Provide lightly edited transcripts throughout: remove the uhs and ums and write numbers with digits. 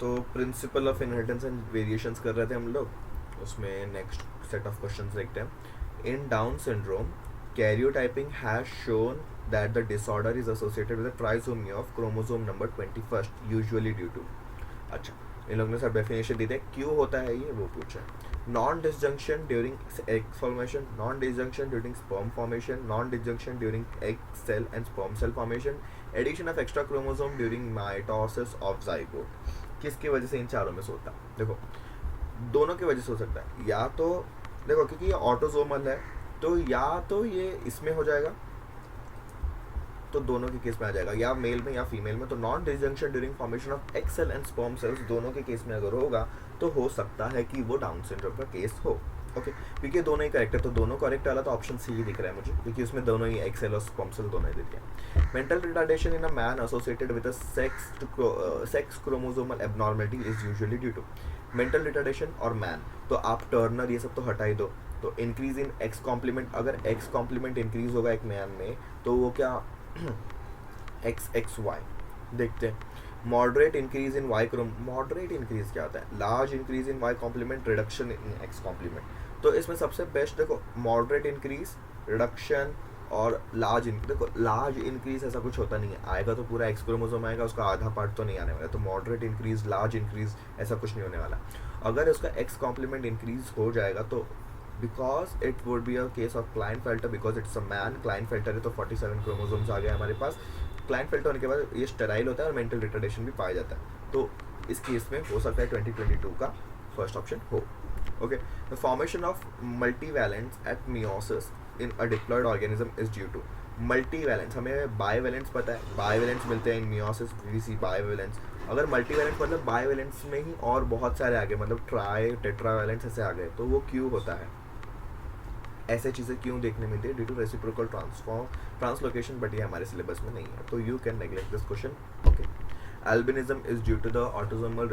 तो principle of inheritance and variations कर रहे थे हम लोग, उसमें नेक्स्ट सेट ऑफ क्वेश्चंस देखते हैं. In Down syndrome karyotyping has shown that the disorder is associated with trisomy of chromosome number 21 usually due to. अच्छा, इन लोगों ने सब डेफिनेशन दी थी, क्यों होता है ये वो पूछा है. Non disjunction during egg formation, non disjunction during sperm formation, non disjunction during egg cell and sperm cell formation, addition of extra chromosome during mitosis of zygote. किसकी वजह से इन चारों में से होता है? देखो, दोनों की वजह से हो सकता है. या तो देखो, क्योंकि ये ऑटोसोमल है, तो या तो ये इसमें हो जाएगा, तो दोनों के केस में आ जाएगा, या मेल में या फीमेल में. तो non disjunction during formation of X cell and sperm cells दोनों के केस में अगर होगा तो हो सकता है कि वो डाउन सिंड्रोम का केस हो. ओके, क्योंकि दोनों ही करेक्ट है, तो दोनों करेक्ट वाला तो ऑप्शन सी ही दिख रहा है मुझे, क्योंकि उसमें दोनों ही एक्स सेल और स्पर्म सेल दोनों ही दिख रहे हैं. Mental retardation in a man associated with a sex chromosomal abnormality is usually due to. Mental retardation और मैन, तो आप टर्नर ये सब तो हटा ही दो. तो इंक्रीज इन एक्स कॉम्प्लीमेंट, अगर एक्स कॉम्प्लीमेंट इंक्रीज होगा एक मैन में, तो वो क्या एक्स एक्स वाई देखते हैं. Moderate increase in Y chrome, moderate increase क्या होता है? Large increase in Y complement, reduction in X complement. तो इसमें सबसे बेस्ट देखो, मॉडरेट इंक्रीज, रिडक्शन और लार्ज देखो, लार्ज इंक्रीज ऐसा कुछ होता नहीं है, आएगा तो पूरा एक्स क्रोमोसोम आएगा, उसका आधा पार्ट तो नहीं आने वाला. तो मॉडरेट इंक्रीज, लार्ज इंक्रीज ऐसा कुछ नहीं होने वाला. अगर उसका एक्स कॉम्प्लीमेंट इंक्रीज हो जाएगा तो because it would be a case of Klinefelter, because it's a man. Klinefelter है तो 47 क्रोमोसोम्स आ गए हमारे पास. क्लाइनफेल्टर होने के बाद ये स्टेराइल होता है और मेंटल रिटार्डेशन भी पाया जाता है. तो इस केस में हो सकता है 2022 का फर्स्ट ऑप्शन हो. Okay, the formation of multivalents at meiosis in a diploid organism is due to. Multivalents, हमें बाइवैलेंट्स पता है, बाइवैलेंट्स मिलते हैं इन मियोसिस, वीसी बाइवैलेंट्स. अगर मल्टीवैलेंट्स मतलब बाइवैलेंट्स में ही और बहुत सारे आ गए, मतलब ट्राई टेट्रावैलेंट्स ऐसे आ गए, तो वो क्यों होता है? ऐसे चीज़ें क्यों देखने मिलती है? Due to reciprocal translocation, but ये हमारे सिलेबस में नहीं है, तो you can neglect this question. Okay, albinism is due to the autosomal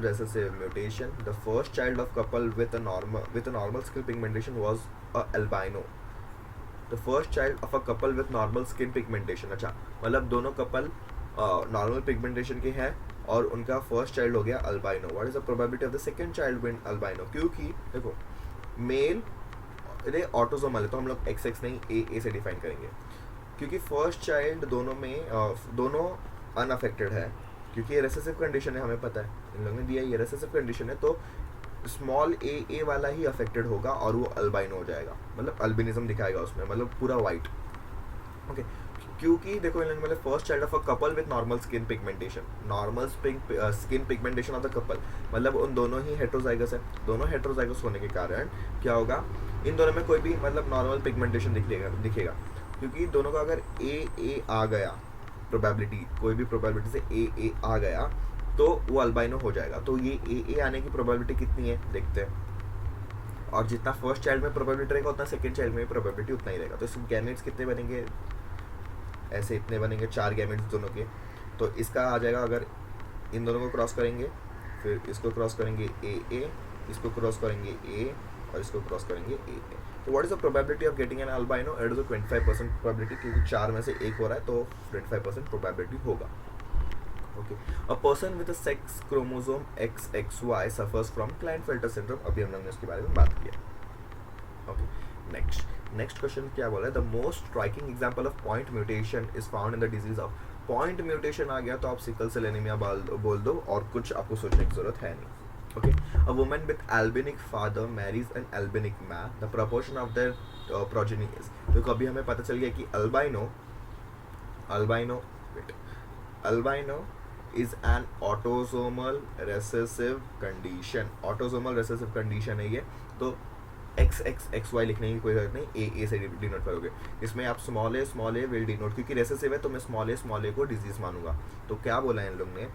recessive mutation. The first child of couple with a normal skin pigmentation was a albino. The first child of a couple with normal skin pigmentation. अच्छा, मतलब दोनों couple normal pigmentation के हैं और उनका first child हो गया albino. What is the probability of the second child with albino? क्योंकि देखो, मेल ये ऑटोसोमल है, तो हम लोग एक्स एक्स नहीं ए से डिफाइन करेंगे, क्योंकि फर्स्ट चाइल्ड दोनों में दोनों अनअफेक्टेड है, क्योंकि ये रेसेसिव कंडीशन है, हमें पता है, इन लोगों ने दिया ये रेसेसिव कंडीशन है, तो स्मॉल ए वाला ही अफेक्टेड होगा और वो अल्बाइनो हो जाएगा, मतलब अल्बिनिज्म दिखाएगा उसमें, मतलब पूरा वाइट. ओके, क्योंकि देखो, इन लोगों ने मतलब first child of a couple with normal skin pigmentation, normal skin pigmentation of the couple, मतलब उन दोनों ही हेट्रोजाइगस है. दोनों हेट्रोजाइगस होने के कारण क्या होगा, इन दोनों में कोई भी मतलब नॉर्मल पिगमेंटेशन दिखेगा, क्योंकि दोनों का अगर ए आ गया, प्रोबेबिलिटी कोई भी प्रोबेबिलिटी से ए आ गया, तो वो अल्बाइनो हो जाएगा. तो ये ए आने की प्रोबेबिलिटी कितनी है देखते हैं, और जितना फर्स्ट चाइल्ड में प्रोबेबिलिटी रहेगा उतना सेकंड चाइल्ड में प्रोबेबिलिटी उतना ही रहेगा. तो इसमें गैमेट्स कितने बनेंगे? ऐसे इतने बनेंगे, 4 गैमेट्स दोनों के. तो इसका आ जाएगा, अगर इन दोनों को क्रॉस करेंगे, फिर इसको क्रॉस करेंगे ए, इसको क्रॉस करेंगे ए, और इसको क्रॉस करेंगे ए. तो what is the probability of getting an albino? It is a 25% probability, क्योंकि 4 में से एक हो रहा है, तो 25% प्रोबेबिलिटी होगा. Okay, a person with a sex chromosome XXY suffers from Klinefelter syndrome. अभी हम लोगों ने उसके बारे में बात किया. ओके, नेक्स्ट क्वेश्चन क्या बोला है? The most striking example of point mutation is found in the disease of. Point mutation आ गया तो आप सिकल सेल एनीमिया बोल दो, और कुछ आपको सोचने की जरूरत है नहीं. Okay, a woman with albinic father marries an albinic man. The proportion of their progeny is. तो कभी हमें पता चल गया कि albino is an autosomal recessive condition. Autosomal recessive condition है ये. तो XXXY लिखने की कोई जरूरत नहीं, ए से डिनोट करोगे. इसमें आप स्मॉल ए विल डिनोट, क्योंकि रेसेसिव है तो मैं स्मॉल ए को डिजीज मानूंगा. तो क्या बोला है इन लोग ने?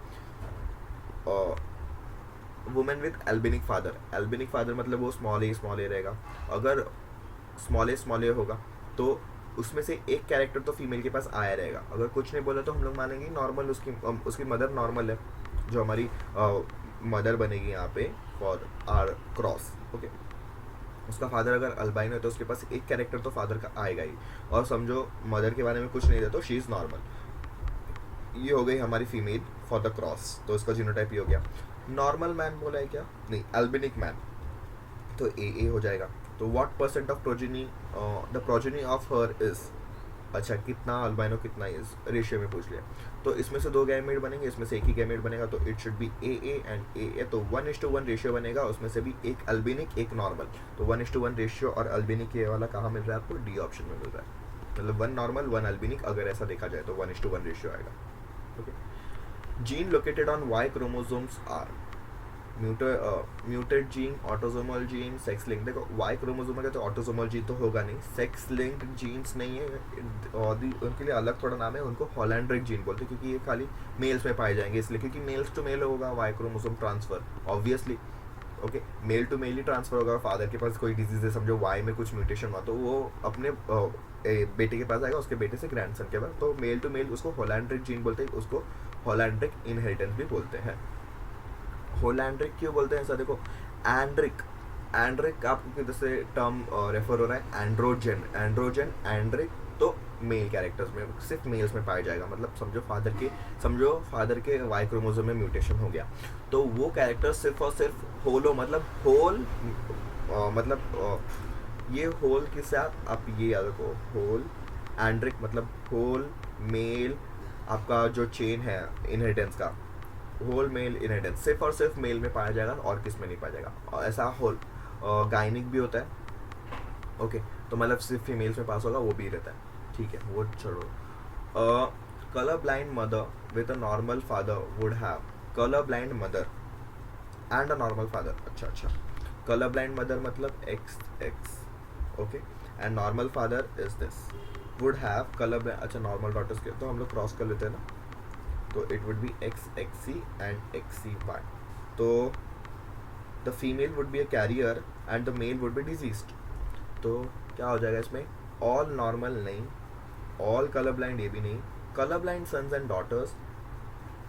वुमेन विद एल्बिनिक फादर मतलब वो स्मॉल ए रहेगा. अगर स्मॉल ए होगा तो उसमें से एक कैरेक्टर तो फीमेल के पास आया रहेगा. अगर कुछ नहीं बोला तो हम लोग मानेंगे नॉर्मल, उसकी मदर नॉर्मल है, जो हमारी मदर बनेगी यहाँ पे फॉर आर क्रॉस. ओके, उसका फादर अगर अल्बाइनो है तो उसके पास एक कैरेक्टर तो फादर का आएगा ही, और समझो मदर के बारे में कुछ नहीं था तो शी इज़ नॉर्मल. ये हो गई हमारी फीमेल फॉर द क्रॉस, तो इसका जीनोटाइप ये हो गया। नॉर्मल मैन बोला है क्या, नहीं, अल्बिनिक मैन, तो ए हो जाएगा। तो what percent of progeny the progeny of her is, अच्छा कितना अल्बाइनो कितना इज रेशियो में पूछ लिया। तो इसमें से 2 गैमेट बनेंगे, इसमें से एक ही गैमेट बनेगा, तो it should be A and A, तो 1:1 रेशियो बनेगा, उसमें से भी एक अल्बिनिक एक नॉर्मल। तो 1:1 रेशियो और अल्बिनिक ये वाला कहाँ मिल रहा है आपको, डी ऑप्शन में मिल रहा है, मतलब 1 नॉर्मल 1 अल्बिनिक, अगर ऐसा देखा जाए तो 1:1 रेशियो आएगा। Okay, gene located on Y chromosomes are muted gene, autosomal gene, sex link. देखो वाई क्रोमोसोम है तो ऑटोसोमल जीन तो होगा नहीं, सेक्स लिंक्ड जीन्स नहीं है, और उनके लिए अलग थोड़ा नाम है, उनको हॉलैंड्रिक जीन बोलते हैं क्योंकि ये खाली मेल्स में पाए जाएंगे, इसलिए क्योंकि मेल्स टू मेल होगा Y chromosome transfer obviously. Okay, male to male ही ट्रांसफर होगा, फादर के पास कोई डिजीज है, समझो वाई में कुछ म्यूटेशन हुआ तो वो अपने बेटे के पास आएगा, उसके बेटे से ग्रैंडसन के पास, तो मेल टू मेल उसको हॉलैंड्रिक जीन बोलते हैं, उसको हॉलैंड्रिक इनहेरिटेंस भी बोलते हैं। होलैंड्रिक क्यों बोलते हैं ऐसा, देखो एंड्रिक, एंड्रिक आपको जैसे टर्म रेफर हो रहा है, एंड्रोजन, एंड्रोजन एंड्रिक, तो मेल कैरेक्टर्स में सिर्फ मेल्स में पाया जाएगा, मतलब समझो फादर के वाई क्रोमोसोम में म्यूटेशन हो गया तो वो कैरेक्टर सिर्फ और सिर्फ होलो, मतलब होल, ये होल के साथ आप ये याद रखो, होल एंड्रिक मतलब होल मेल, आपका जो चेन है इनहेरिटेंस का, होल मेल इनहेरिटेंस सिर्फ और सिर्फ मेल में पाया जाएगा और किस में नहीं पाया जाएगा, और ऐसा होल गायनिक भी होता है। ओके, तो मतलब सिर्फ फीमेल्स में पास होगा, वो भी रहता है, ठीक है, वो छोड़ो। Colour blind mother with a normal father would have, colour blind mother and a normal father, अच्छा, कलर ब्लाइंड मदर मतलब x, okay, and normal father is this, would have colour blind, अच्छा नॉर्मल डॉटर्स के तो हम लोग cross कर लेते हैं ना, तो it would be XXC and XCY, तो the female would be a carrier and the male would be diseased, तो क्या हो जाएगा इसमें, ऑल नॉर्मल नहीं, ऑल कलर ब्लाइंड ये भी नहीं, colour blind sons and daughters,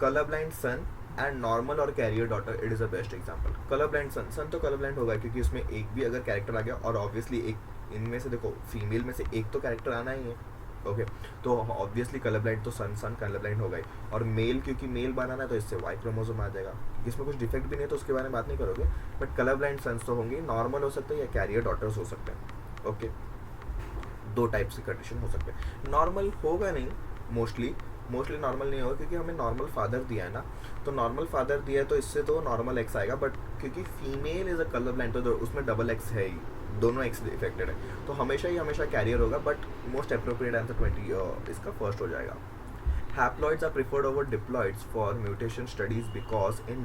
colour blind son and normal और carrier daughter, it is a best example. Colour blind son तो कलर ब्लाइंड होगा क्योंकि उसमें एक भी अगर कैरेक्टर आ गया, और ऑब्वियसली एक इनमें से देखो फीमेल में से एक तो कैरेक्टर आना ही है, ओके, तो ऑब्वियसली कलर ब्लाइंड तो सन कलर ब्लाइंड हो गई, और मेल क्योंकि मेल बनाना है तो इससे वाई क्रोमोसोम आ जाएगा, क्योंकि इसमें कुछ डिफेक्ट भी नहीं है तो उसके बारे में बात नहीं करोगे, बट कलर ब्लाइंड सन्स तो होंगे, नॉर्मल हो सकते हैं या कैरियर डॉटर्स हो सकते हैं। ओके, 2 टाइप्स की कंडीशन हो सकते हैं, नॉर्मल होगा नहीं, मोस्टली नॉर्मल नहीं होगा क्योंकि हमें नॉर्मल फादर दिया है ना, तो नॉर्मल फादर दिया है तो इससे तो नॉर्मल एक्स आएगा, बट क्योंकि female is a colour blind तो उसमें डबल एक्स है ही, दोनों एक्स इफेक्टेड है, तो हमेशा कैरियर होगा, बट मोस्ट अप्रोप्रिएट आंसर 20 इसका फर्स्ट हो जाएगा। Haploids are preferred over diploids for mutation studies because in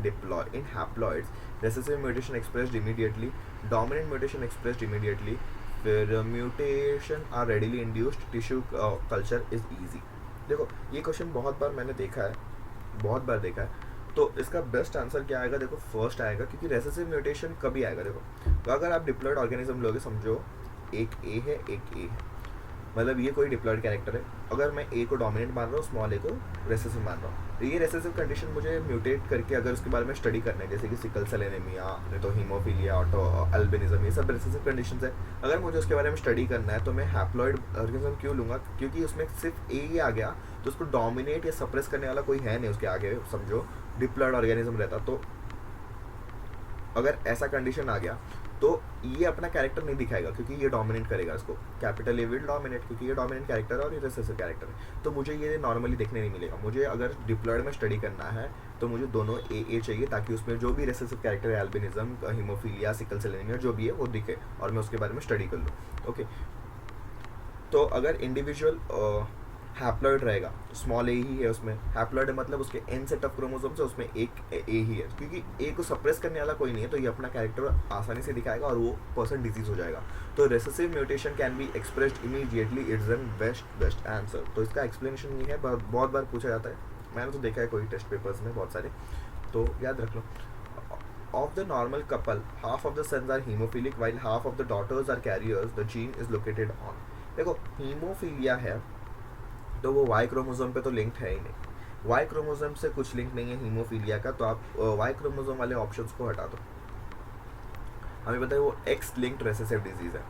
haploids recessive mutation expressed immediately, dominant mutation expressed immediately, फिर mutation are readily induced, tissue culture is easy। देखो ये question बहुत बार मैंने देखा है, बहुत बार देखा है, तो इसका बेस्ट आंसर क्या आएगा, देखो फर्स्ट आएगा, क्योंकि रेसेसिव म्यूटेशन कभी आएगा, देखो तो अगर आप डिप्लॉयड ऑर्गेनिज्म लोगे, समझो एक ए है एक ए है, मतलब ये कोई डिप्लॉयड कैरेक्टर है, अगर मैं ए को डोमिनेंट मान रहा हूँ, स्मॉल ए को रेसेसिव मान रहा हूँ, तो ये रेसेसिव कंडीशन मुझे म्यूटेट करके अगर उसके बारे में स्टडी करना है, जैसे कि सिकल सेल एनीमिया, नहीं तो हीमोफीलिया, ऑटो अल्बिनिज्म, ये सब रेसेसिव कंडीशंस है, अगर मुझे उसके बारे में स्टडी करना है तो मैं हैप्लॉइड ऑर्गेनिज्म क्यों लूँगा, क्योंकि उसमें सिर्फ ए ही आ गया, तो उसको डोमिनेट या सप्रेस करने वाला कोई है नहीं उसके आगे, समझो डिप्लॉयड ऑर्गेनिज्म रहता, तो अगर ऐसा कंडीशन आ गया तो ये अपना कैरेक्टर नहीं दिखाएगा क्योंकि ये डोमिनेट करेगा इसको, कैपिटल ए विल डोमिनेट, क्योंकि ये डोमिनेंट कैरेक्टर है और ये रिसेसिव कैरेक्टर है, तो मुझे ये नॉर्मली देखने नहीं मिलेगा। मुझे अगर डिप्लॉयड में स्टडी करना है तो मुझे दोनों ए चाहिए, ताकि उसमें जो भी रेसेसिव कैरेक्टर है, albinism, haemophilia, sickle cell anaemia, जो भी है वो दिखे और मैं उसके बारे में स्टडी कर लूँ। ओके, तो अगर इंडिविजुअल हैप्लॉइड रहेगा, स्मॉल ए ही है उसमें, हैप्लॉइड मतलब उसके एन सेट ऑफ क्रोमोसोम्स है, उसमें एक ए ही है, क्योंकि ए को सप्रेस करने वाला कोई नहीं है, तो ये अपना कैरेक्टर आसानी से दिखाएगा और वो पर्सन डिजीज हो जाएगा। तो recessive mutation can be expressed immediately, it's an best answer. तो इसका एक्सप्लेनेशन ये है, बहुत बार पूछा जाता है, मैंने तो देखा है कोई टेस्ट पेपर्स में बहुत सारे, तो याद रख लो। Of the normal couple, half of the sons are hemophilic while half of the daughters are carriers. The gene is located on, देखो हीमोफीलिया है तो वो वाई क्रोमोसोम पे तो लिंक्ड है ही नहीं, वाई क्रोमोसोम से कुछ लिंक नहीं है हीमोफीलिया का, तो आप वाई क्रोमोसोम वाले ऑप्शंस को हटा दो। हमें पता है वो एक्स लिंक्ड रेसेसिव डिजीज है,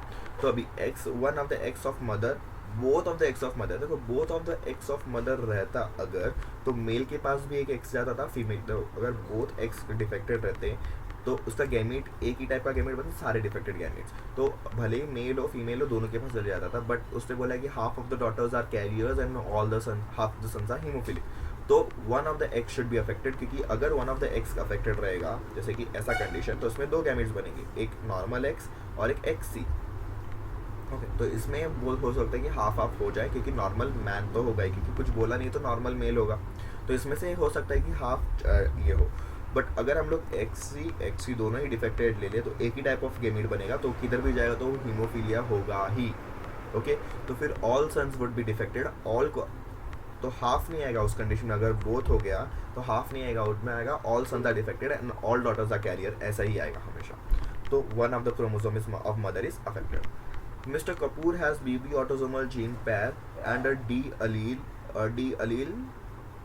तो अभी X, one of the X of mother both of the X of mother, देखो both of the X of mother रहता अगर, तो मेल के पास भी एक एक्स जाता था, फीमेल तो अगर बोथ एक्स डिफेक्टेड रहते तो उसका गैमेट एक ही टाइप का गैमेट बनता, सारे डिफेक्टेड गैमेट्स, तो भले ही मेल हो फीमेल हो दोनों के पास चल जाता था। बट उसने बोला कि half of the daughters are carriers and all the son half the sons are haemophilic, तो one of the X should be affected, क्योंकि अगर one of the X affected रहेगा जैसे कि ऐसा कंडीशन, तो उसमें दो गैमेट्स बनेंगे, एक नॉर्मल एक्स और एक एक्स सी। ओके, तो इसमें बोल हो सकता है कि हाफ हाफ हो जाए, क्योंकि नॉर्मल मैन तो होगा ही, क्योंकि कुछ बोला नहीं तो नॉर्मल मेल होगा, तो इसमें से हो सकता है कि हाफ ये हो। बट अगर हम लोग एक्स सी दोनों ही डिफेक्टेड ले ले तो एक ही टाइप ऑफ गेमेट बनेगा, तो किधर भी जाएगा तो हीमोफीलिया होगा ही। ओके, तो फिर all sons would be defected, all को तो हाफ नहीं आएगा उस कंडीशन में, अगर बोथ हो गया तो हाफ नहीं आएगा, उसमें आएगा all sons are defected and all daughters are carrier, ऐसा ही आएगा हमेशा। तो one of the chromosome of mother is affected. Mr. Kapoor has BB autosomal gene pair and a D allele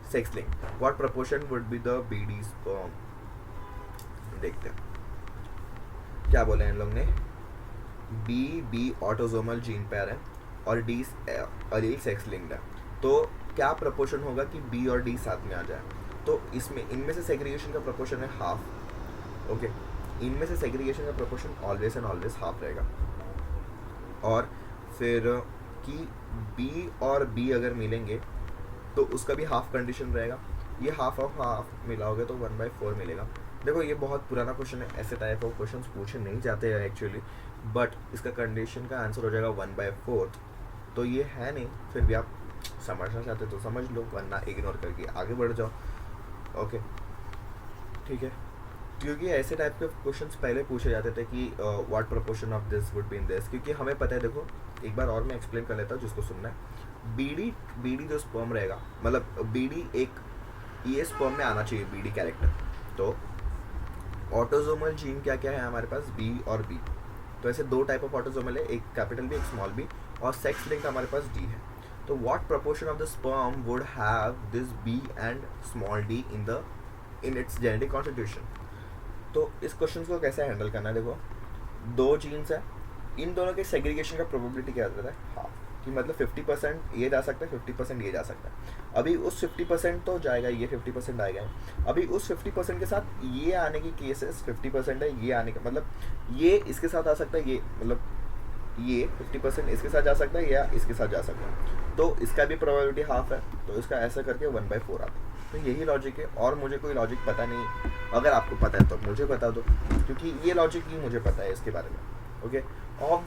sex link. What proportion would be the BD sperm? देखते हैं क्या बोले इन लोग ने। BB autosomal gene pair है और D allele sex linked है, तो क्या proportion होगा कि B और D साथ में आ जाए। तो इसमें इनमें से segregation का proportion है हाफ। ओके, इनमें से segregation का proportion always and always half रहेगा। और फिर कि B और B अगर मिलेंगे तो उसका भी हाफ कंडीशन रहेगा, ये हाफ ऑफ हाफ मिलाओगे तो 1/4 मिलेगा। देखो ये बहुत पुराना क्वेश्चन है, ऐसे टाइप ऑफ क्वेश्चन पूछे नहीं जाते हैं एक्चुअली, बट इसका कंडीशन का आंसर हो जाएगा 1/4, तो ये है नहीं, फिर भी आप समझना चाहते तो समझ लो, वरना इग्नोर करके आगे बढ़ जाओ। ओके ठीक है, क्योंकि ऐसे टाइप के क्वेश्चंस पहले पूछे जाते थे कि what proportion of this would be in this, क्योंकि हमें पता है। देखो एक बार और मैं एक्सप्लेन कर लेता हूँ जिसको सुनना है। बीडी जो स्पर्म रहेगा, मतलब बीडी एक ये स्पर्म में आना चाहिए बीडी कैरेक्टर। तो ऑटोजोमल जीन क्या क्या है हमारे पास, बी और बी, तो ऐसे दो टाइप ऑफ ऑटोजोमल है, एक कैपिटल बी एक स्मॉल बी, और सेक्स लिंक हमारे पास डी है। तो what proportion of the sperm would have this B and small D in its genetic constitution. तो इस क्वेश्चन को कैसे हैंडल करना है, देखो दो जीन्स है, इन दोनों के सेग्रीगेशन का प्रोबेबिलिटी क्या रहता है, हाफ, कि मतलब 50% ये जा सकता है 50% ये जा सकता है। अभी उस 50% तो जाएगा, ये 50% आएगा, अभी उस 50% के साथ ये आने की केसेस 50% है, ये आने का मतलब ये इसके साथ आ सकता है, ये मतलब ये 50% इसके साथ जा सकता है या इसके साथ जा सकता है, तो इसका भी प्रोबेबिलिटी हाफ है, तो इसका ऐसा करके 1/4 आता है। तो यही लॉजिक है, और मुझे कोई लॉजिक पता नहीं, अगर आपको पता है तो मुझे बता दो, क्योंकि ये लॉजिक ही मुझे पता है इसके बारे में। Okay, of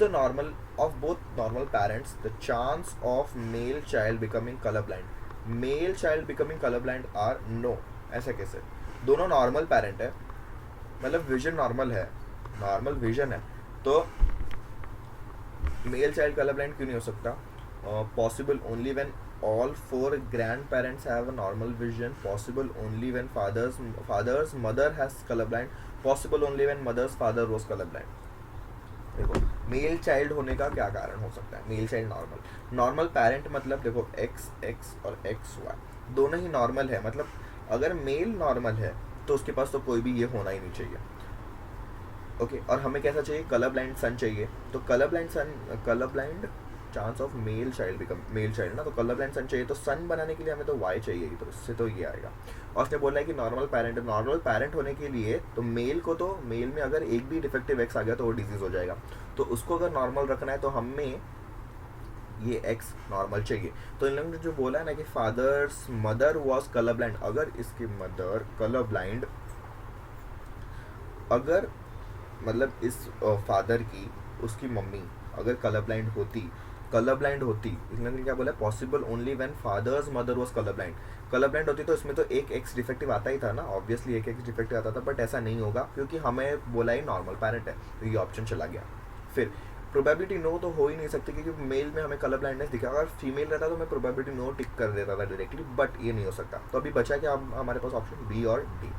both normal parents the chance of male child becoming colour blind are no. ऐसा कैसे, दोनों नॉर्मल पेरेंट है, मतलब विजन नॉर्मल है, नॉर्मल विजन है, तो मेल चाइल्ड कलर ब्लाइंड क्यों नहीं हो सकता। Possible only when all four grandparents have a normal vision, possible only when father's mother has colorblind, possible only when mother's father was colorblind। देखो male child होने का क्या कारण हो सकता है, मेल चाइल्ड नॉर्मल पेरेंट, मतलब देखो एक्स और XY दोनों ही नॉर्मल है, मतलब अगर मेल नॉर्मल है तो उसके पास तो कोई भी ये होना ही नहीं चाहिए। ओके, और हमें कैसा चाहिए, कलर ब्लाइंड सन चाहिए, तो colour blind chance of male child ना, तो कलर ब्लाइंड सन चाहिए, तो सन बनाने के लिए हमें तो वाई चाहिए, तो उससे तो ये आएगा। और उसने बोला है कि नॉर्मल पेरेंट होने के लिए तो मेल में अगर एक भी डिफेक्टिव एक्स आ गया तो वो डिजीज हो जाएगा, तो उसको अगर नॉर्मल रखना है तो हमें ये एक्स नॉर्मल चाहिए। तो इन लोगों ने जो बोला है ना कि father's mother was colour blind, अगर इसकी मदर कलर ब्लाइंड, अगर मतलब इस फादर की उसकी मम्मी अगर कलर ब्लाइंड होती, इसने क्या बोला, possible only when father's mother was colour blind होती, तो इसमें तो एक एक्स डिफेक्टिव आता ही था ना, ऑब्वियसली एक एक्स डिफेक्टिव आता था, बट ऐसा नहीं होगा क्योंकि हमें बोला ही नॉर्मल पेरेंट है, तो ये ऑप्शन चला गया। फिर प्रोबेबिलिटी नो तो हो ही नहीं सकती, क्योंकि मेल में हमें कलर ब्लाइंडनेस दिखा, अगर फीमेल रहता तो मैं प्रोबेबिलिटी नो टिक कर देता था डायरेक्टली, बट ये नहीं हो सकता। तो अभी बचा क्या हमारे पास, ऑप्शन बी और डी।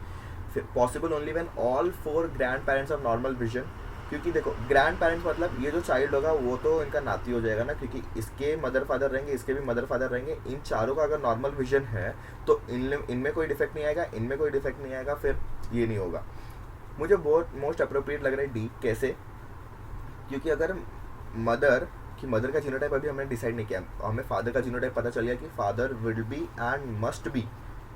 फिर possible only when all four grand parents of normal vision, क्योंकि देखो ग्रैंड पेरेंट्स मतलब ये जो चाइल्ड होगा वो तो इनका नाती हो जाएगा ना, क्योंकि इसके मदर फादर रहेंगे, इसके भी मदर फादर रहेंगे, इन चारों का अगर नॉर्मल विजन है तो इनमें कोई डिफेक्ट नहीं आएगा, इनमें कोई डिफेक्ट नहीं आएगा, फिर ये नहीं होगा। मुझे बहुत मोस्ट अप्रोप्रिएट लग रहा है डी। कैसे, क्योंकि अगर मदर कि मदर का जीनोटाइप अभी हमने डिसाइड नहीं किया, हमें फादर का जीनोटाइप पता चल गया कि father will be and must be,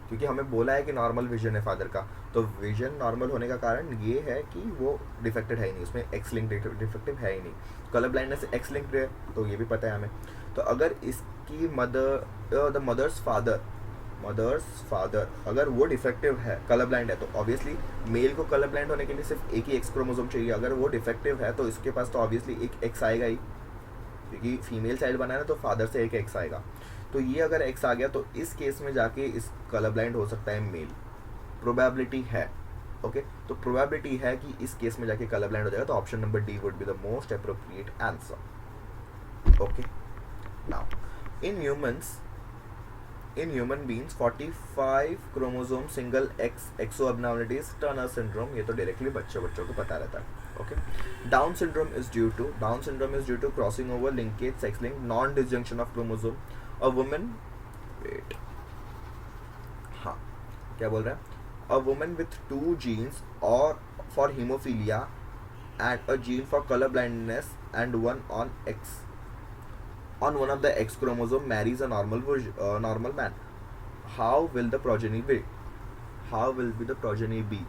क्योंकि हमें बोला है कि नॉर्मल विजन है फादर का, तो विजन नॉर्मल होने का कारण ये है कि वो डिफेक्टेड है ही नहीं, उसमें एक्स लिंक डिफेक्टिव है ही नहीं। कलर ब्लाइंडनेस एक्स लिंक है, तो ये भी पता है हमें। तो अगर इसकी द मदर्स फादर अगर वो डिफेक्टिव है, कलर ब्लाइंड है, तो ऑब्वियसली मेल को कलर ब्लाइंड होने के लिए सिर्फ एक ही एक्स क्रोमोसोम चाहिए। अगर वो डिफेक्टिव है तो इसके पास तो ऑब्वियसली एक एक्स आएगा ही, क्योंकि फीमेल चाइल्ड बना है तो फादर से एक एक्स आएगा। तो ये अगर एक्स आ गया तो इस केस में जाके इस कलर ब्लाइंड हो सकता है मेल, प्रोबेबिलिटी है। ओके, तो प्रोबेबिलिटी है कि इस केस में जाके कलर ब्लाइंड हो जाएगा, तो option number D would be the most appropriate answer. Okay, now in human beings 45 chromosome single X XO abnormalities Turner syndrome, ये तो डायरेक्टली बच्चों को पता रहता है। Okay, Down syndrome is due to crossing over linkage sex link non disjunction of chromosome a woman, wait, हाँ क्या बोल रहा है, अ वुमन विथ 2 जीन्स और for haemophilia and a gene for colour blindness and on one of the X chromosome marries a normal man. How will the progeny be?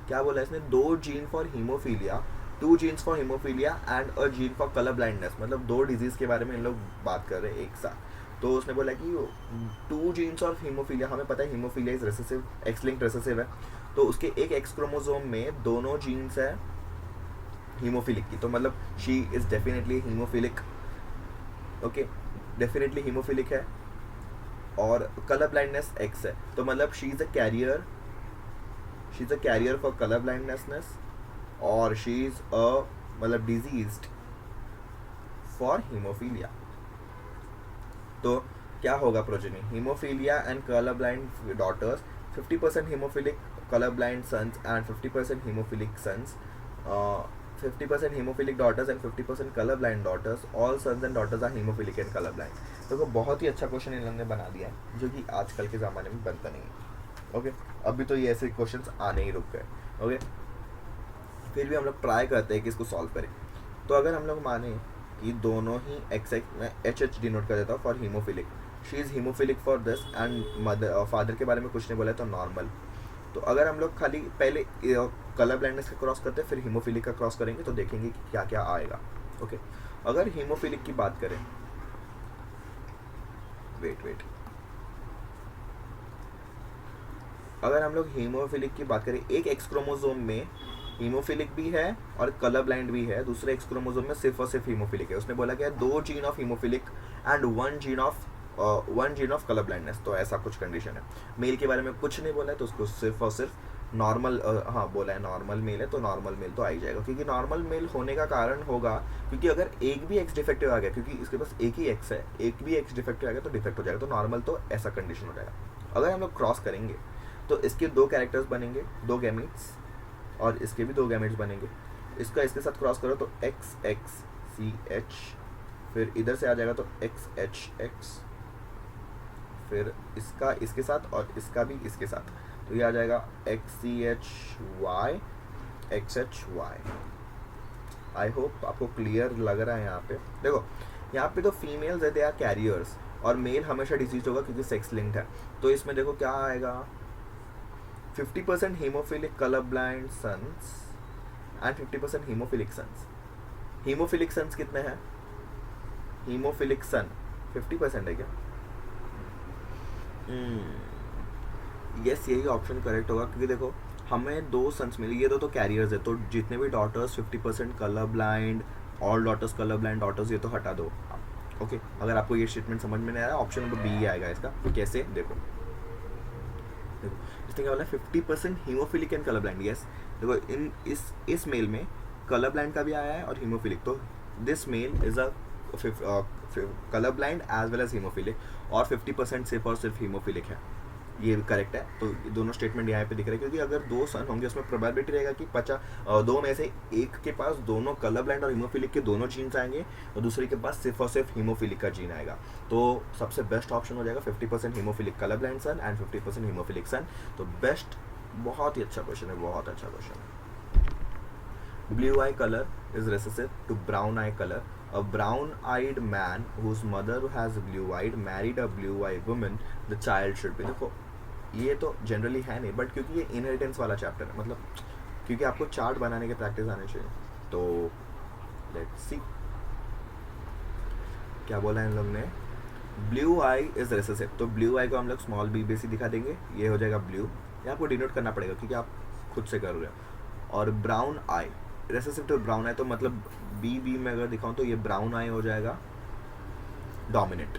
क्या बोला इसने, 2 gene for haemophilia, 2 genes for haemophilia and a gene for colour blindness, मतलब 2 disease के बारे में इन लोग बात कर रहे हैं एक साथ। तो उसने बोला कि 2 जीन्स और हीमोफीलिया, हमें पता है haemophilia is recessive, x linked recessive है, तो उसके एक एक्स क्रोमोसोम में दोनों जीन्स है हीमोफिलिक की, तो मतलब she is definitely haemophilic. Okay, definitely haemophilic है, और कलर ब्लाइंडनेस एक्स है, तो मतलब she is a carrier for colour blindness, और शी इज अ मतलब डिजीज्ड फॉर हीमोफीलिया। तो क्या होगा progeny, haemophilia and colour blind daughters, 50% haemophilic colour blind sons and 50% haemophilic sons, 50% hemophilic daughters and 50% color blind daughters. All sons and daughters are hemophilic and color blind. तो बहुत ही अच्छा question इन्होंने बना दिया है, जो कि आजकल के ज़माने में बनता नहीं है। ओके, अभी तो ये ऐसे क्वेश्चंस आने ही रुक गए। ओके, फिर भी हम लोग ट्राई करते हैं कि इसको सॉल्व करें। तो अगर हम लोग माने कि दोनों ही XX में HH डिनोट कर देता हूँ for haemophilic, she is haemophilic for this and father के बारे में कुछ नहीं बोला है तो नॉर्मल। तो अगर हम लोग खाली पहले कलर ब्लाइंडनेस का क्रॉस करते हैं फिर हीमोफिलिक का क्रॉस करेंगे तो देखेंगे कि क्या क्या आएगा। ओके, अगर हीमोफिलिक की बात करें, वेट, अगर हम लोग हीमोफिलिक की बात करें, एक एक्स क्रोमोसोम में हीमोफिलिक भी है और कलर ब्लाइंड भी है, दूसरे एक्स क्रोमोसोम में सिर्फ और सिर्फ हीमोफिलिक है। उसने बोला कि 2 gene of haemophilic and 1 gene of colour blindness, तो ऐसा कुछ कंडीशन है। मेल के बारे में कुछ नहीं बोला है, तो उसको सिर्फ और सिर्फ नॉर्मल, हाँ बोला है नॉर्मल मेल है, तो नॉर्मल मेल तो आ ही जाएगा, क्योंकि नॉर्मल मेल होने का कारण होगा क्योंकि अगर एक भी एक्स डिफेक्टिव आ गया, क्योंकि इसके पास एक ही एक्स है, एक भी एक्स डिफेक्टिव आ गया तो डिफेक्ट हो जाएगा, तो नॉर्मल तो ऐसा कंडीशन हो जाएगा। अगर हम लोग क्रॉस करेंगे तो इसके 2 कैरेक्टर्स बनेंगे, 2 गैमेट्स, और इसके भी 2 गैमेट्स बनेंगे। इसका इसके साथ क्रॉस करो तो XXCH, फिर इधर से आ जाएगा तो XHX, फिर इसका इसके साथ और इसका भी इसके साथ, तो ये आ जाएगा XCHY XHY। आई होप आपको क्लियर लग रहा है। यहाँ पे देखो, यहाँ पे तो फीमेल्स है, दे आर कैरियर्स, और मेल हमेशा डिजीज होगा क्योंकि सेक्स लिंक्ड है। तो इसमें देखो क्या आएगा, 50% haemophilic colour blind sons and 50% haemophilic sons. Haemophilic sons कितने हैं, हीमोफिलिक सन 50% है क्या? यस, यही ऑप्शन करेक्ट होगा, क्योंकि देखो हमें 2 सन्स मिले, ये 2 तो कैरियर्स है, तो जितने भी daughters 50% colour blind, all daughters colour blind daughters, ये तो हटा दो। ओके, अगर आपको ये स्टेटमेंट समझ में नहीं आ रहा, ऑप्शन नंबर बी आएगा इसका। तो कैसे, देखो इसने क्या बोला, 50% haemophilic and colour blind. Yes, देखो इस मेल में कलर ब्लाइंड का भी आया है और हीमोफिलिक, तो this male is a colour blind as well as haemophilic, और 50% सिर्फ और सिर्फ हीमोफिलिक है, ये भी करेक्ट है। तो दोनों स्टेटमेंट यहाँ पे दिख रहे हैं, क्योंकि अगर 2 सन होंगे उसमें प्रोबेबिलिटी रहेगा कि 2 में से एक के पास दोनों कलर ब्लाइंड और हीमोफिलिक के दोनों जीन्स आएंगे, और दूसरे के पास सिर्फ और सिर्फ हीमोफिलिक का जीन आएगा। तो सबसे बेस्ट ऑप्शन हो जाएगा 50% haemophilic colour blind son and 50% haemophilic son. तो बेस्ट, बहुत ही अच्छा क्वेश्चन है, बहुत अच्छा क्वेश्चन है। Blue I colour is recessive to brown eye color A brown-eyed man whose mother has blue-eyed married a blue-eyed woman, the child should be. देखो ये तो जनरली है नहीं, बट क्योंकि ये इनहेरिटेंस वाला चैप्टर है, मतलब क्योंकि आपको चार्ट बनाने के प्रैक्टिस आने चाहिए, तो लेट्स सी क्या बोला है इन लोग ने. ब्लू आई इज रेसेसिव, तो ब्लू आई को हम लोग स्मॉल बी बेसी दिखा देंगे, ये हो जाएगा ब्लू. ये आपको डिनोट करना पड़ेगा क्योंकि आप खुद से कर रहे हो. और brown eye recessive to brown eye, तो मतलब बी में अगर दिखाऊं तो ये ब्राउन आई हो जाएगा डोमिनेंट.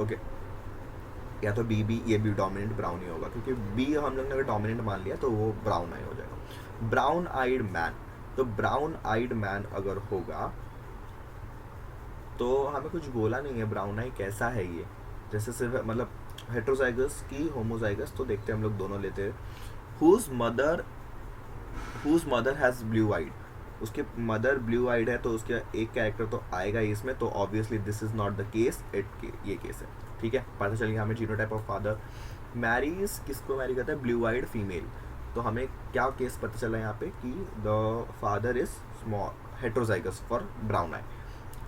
ओके, या तो बी ये भी डोमिनेंट ब्राउन ही होगा, क्योंकि बी हम लोग ने अगर डोमिनेंट मान लिया तो वो ब्राउन आई हो जाएगा. ब्राउन आइड मैन, तो ब्राउन आइड मैन अगर होगा तो हमें कुछ बोला नहीं है ब्राउन आई कैसा है ये, जैसे सिर्फ मतलब हेट्रोजाइगस की होमोजाइगस, तो देखते हैं हम लोग दोनों लेते हैं. Whose mother has blue eyed, उसके मदर ब्लू आइड है तो उसका एक कैरेक्टर तो आएगा ही इसमें, तो obviously this is not the case, ये केस है. ठीक है, पता चल गया हमें जीनोटाइप ऑफ फादर. मैरीज किसको मैरी करता है, ब्लू आइड फीमेल, तो हमें क्या केस पता चला यहाँ पे कि the father is small heterozygous for brown eye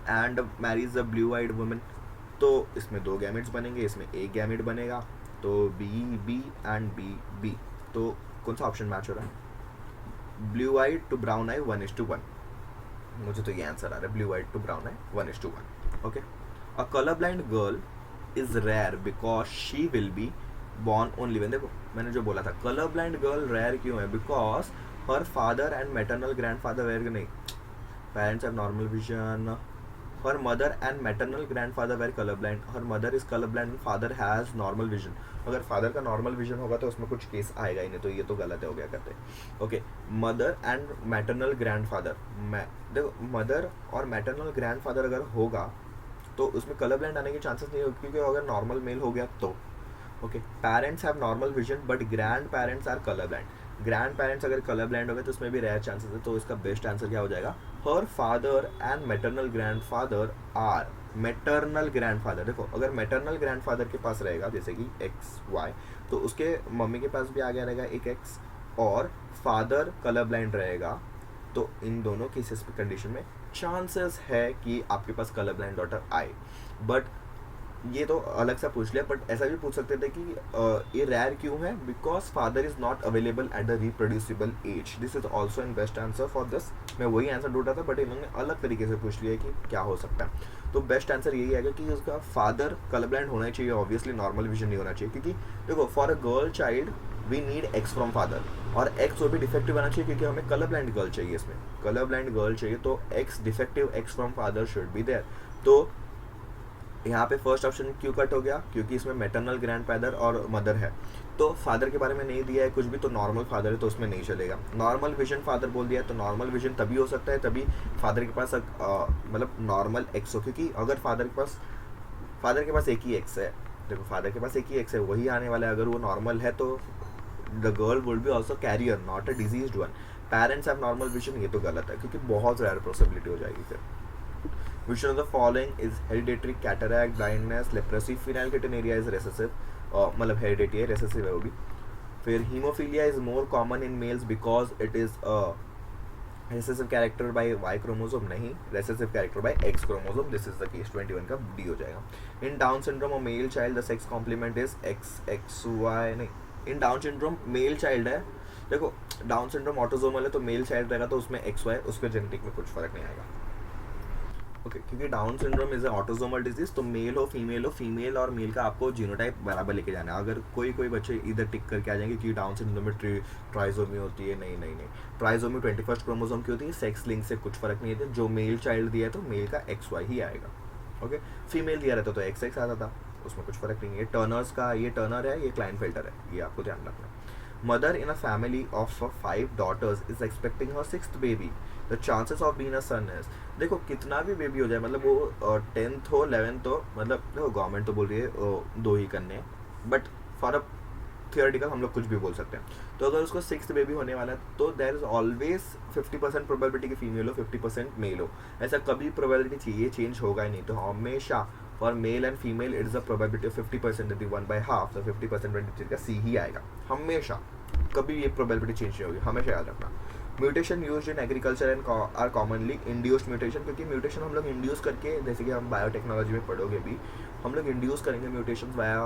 and marries the blue eyed woman, तो इसमें दो गैमेट्स बनेंगे, इसमें एक गैमेट बनेगा, तो बी एंड बी, तो कौन सा ऑप्शन मैच हो रहा है, blue eyed to brown eye 1:1. मुझे तो ये आंसर आ रहा है, blue eyed to brown eye 1:1. Okay, a colour blind girl is rare because she will be born only when, देखो मैंने जो बोला था कलर ब्लाइंड गर्ल रेयर क्यों है, because her father and maternal grand father were, नहीं, parents have normal vision. her mother and maternal grandfather were colorblind, her mother is colorblind and father has normal vision. अगर father का normal vision होगा तो उसमें कुछ case आएगा ही नहीं, तो ये तो गलत हो गया करते. Okay, mother and maternal grandfather, देखो मदर और मैटरनल ग्रैंडफादर अगर होगा तो उसमें कलर ब्लाइंड आने के चांसेस नहीं होगी, क्योंकि अगर नॉर्मल मेल हो गया तो. Okay, parents have normal vision but grandparents are colour blind, grandparents अगर कलर ब्लाइंड हो गए तो उसमें भी रेयर चांसेस है, तो इसका बेस्ट आंसर क्या हो जाएगा, her father and maternal grandfather are. Maternal grandfather, देखो अगर मैटरनल ग्रैंडफादर के पास रहेगा जैसे कि एक्स वाई, तो उसके मम्मी के पास भी आ गया रहेगा एक एक्स, और फादर कलर ब्लाइंड रहेगा, तो इन दोनों केसेस पे कंडीशन में चांसेस है कि आपके पास कलर ब्लाइंड डॉटर आए. बट ये तो अलग सा पूछ लिया, बट ऐसा भी पूछ सकते थे कि ये रेयर क्यों है, because father is not available at the reproducible age. This is also in best answer for this. मैं वही आंसर ढूंढ रहा था बट इन्होंने अलग तरीके से पूछ लिया कि क्या हो सकता है, तो बेस्ट आंसर यही आएगा कि उसका फादर कलर ब्लाइंड होना चाहिए, ऑब्वियसली नॉर्मल विजन नहीं होना चाहिए, क्योंकि देखो for a girl child we need X from father, और एक्स वो भी डिफेक्टिव आना चाहिए क्योंकि हमें कलर ब्लाइंड गर्ल चाहिए, इसमें कलर ब्लाइंड गर्ल चाहिए, तो X defective X from father should be there. तो यहाँ पे फर्स्ट ऑप्शन क्यों कट हो गया, क्योंकि इसमें मैटरनल ग्रैंडफादर और मदर है, तो फादर के बारे में नहीं दिया है कुछ भी, तो नॉर्मल फादर है तो उसमें नहीं चलेगा. नॉर्मल विजन फादर बोल दिया है, तो नॉर्मल विजन तभी हो सकता है तभी फादर के पास मतलब नॉर्मल एक्स हो, क्योंकि अगर फादर के पास एक ही एक्स है, देखो फादर के पास एक ही एक्स है, वही आने वाला है, अगर वो नॉर्मल है तो the girl would be also carrier not a diseased one. Parents have normal vision, ये तो गलत है क्योंकि बहुत रेयर पॉसिबिलिटी हो जाएगी फिर. Which one of the following is hereditary, cataract, blindness, leprosy, phenylketonuria is recessive, मतलब hereditary है, recessive है वो भी. फिर hemophilia is more common in males because it is a recessive character by Y chromosome, नहीं, recessive character by X chromosome. This is the case 21 का D हो जाएगा. In Down syndrome, a male child, the sex complement is XXY, नहीं, in Down syndrome male child है, देखो Down syndrome autosomal है तो male child रहेगा तो उसमें XY, उसके जेनेटिक में कुछ फर्क नहीं आएगा. ओके, क्योंकि down syndrome is autosomal disease, तो मेल हो फीमेल और मेल का आपको जीनोटाइप बराबर लेके जाना है. अगर कोई बच्चे इधर टिक करके आ जाएंगे कि डाउन सिंड्रोम में ट्राइजोमी होती है, नहीं, ट्राइजोमी 21st क्रोमोसोम की होती है, सेक्स लिंक से कुछ फर्क नहीं है, जो मेल चाइल्ड दिया है तो मेल का XY ही आएगा. ओके, फीमेल दिया रहता तो XX आता था, उसमें कुछ फर्क नहीं है. टर्नर्स का ये टर्नर है, ये क्लाइनफेल्टर है, ये आपको ध्यान रखना. Mother in a family of 5 daughters is expecting her 6th baby, the chances of being a son is, देखो कितना भी बेबी हो जाए, मतलब वो 10th हो 11th हो, मतलब देखो गवर्नमेंट तो बोल रही है 2 ही करने, बट फॉर अ थियोरेटिकल हम लोग कुछ भी बोल सकते हैं. तो अगर उसको 6th बेबी होने वाला है तो देयर इज ऑलवेज 50% प्रोबेबिलिटी कि फीमेल हो, 50% मेल हो, ऐसा कभी प्रोबेबिलिटी चाहिए चेंज होगा ही नहीं. तो हमेशा for male and female it is a probability of 50% यदि 1/2, तो 50% का C ही आएगा हमेशा, कभी ये प्रोबेबिलिटी चेंज नहीं होगी, हमेशा याद रखना. Mutation use in agriculture and are commonly induced mutation, क्योंकि म्यूटेशन हम लोग इंड्यूस करके, जैसे कि हम बायोटेक्नोलॉजी में पढ़ोगे भी, हम लोग इंड्यूस करेंगे म्यूटेशन वाया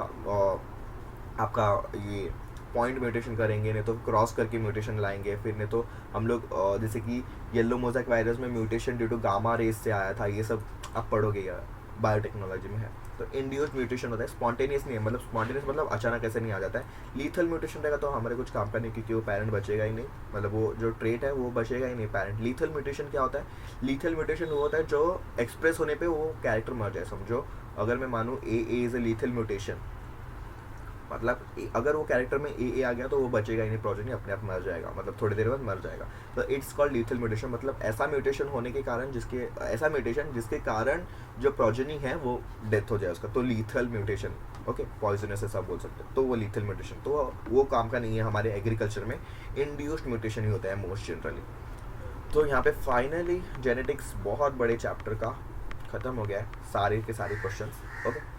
आपका ये पॉइंट म्यूटेशन करेंगे, नहीं तो क्रॉस करके म्यूटेशन लाएंगे, फिर नहीं तो हम लोग जैसे कि येलो मोज़ेक वायरस में mutation due to gamma rays से आया था, ये सब आप पढ़ोगे या बायोटेक्नोलॉजी में है। तो इंड्यूस्ड म्यूटेशन होता है, स्पॉन्टेनियस नहीं है, मतलब स्पॉन्टेनियस मतलब अचानक ऐसे नहीं आ जाता है। लीथल म्यूटेशन रहेगा तो हमारे कुछ काम का नहीं, क्योंकि वो पेरेंट बचेगा ही नहीं, मतलब वो जो ट्रेट है वो बचेगा ही नहीं पेरेंट। लीथल म्यूटेशन क्या होता है? लीथल म्यूटेशन वो होता है जो एक्सप्रेस होने पे वो कैरेक्टर मर जाए। समझो अगर मैं मानूँ A is a lethal mutation, मतलब अगर वो कैरेक्टर में ए आ गया तो वो बचेगा ही नहीं, प्रोजेनी अपने आप मर जाएगा, मतलब थोड़ी देर बाद मर जाएगा। तो इट्स कॉल्ड लीथल म्यूटेशन, मतलब ऐसा म्यूटेशन होने के कारण ऐसा म्यूटेशन जिसके कारण जो प्रोजेनी है वो डेथ हो जाए उसका, तो लीथल म्यूटेशन। ओके, पॉइजनस ऐसा बोल सकते हैं, तो वो लीथल म्यूटेशन तो वो काम का नहीं है। हमारे एग्रीकल्चर में इंड्यूस्ड म्यूटेशन ही होता है मोस्ट जनरली। तो यहाँ पे फाइनली जेनेटिक्स बहुत बड़े चैप्टर का ख़त्म हो गया है, सारे के सारे क्वेश्चंस। ओके।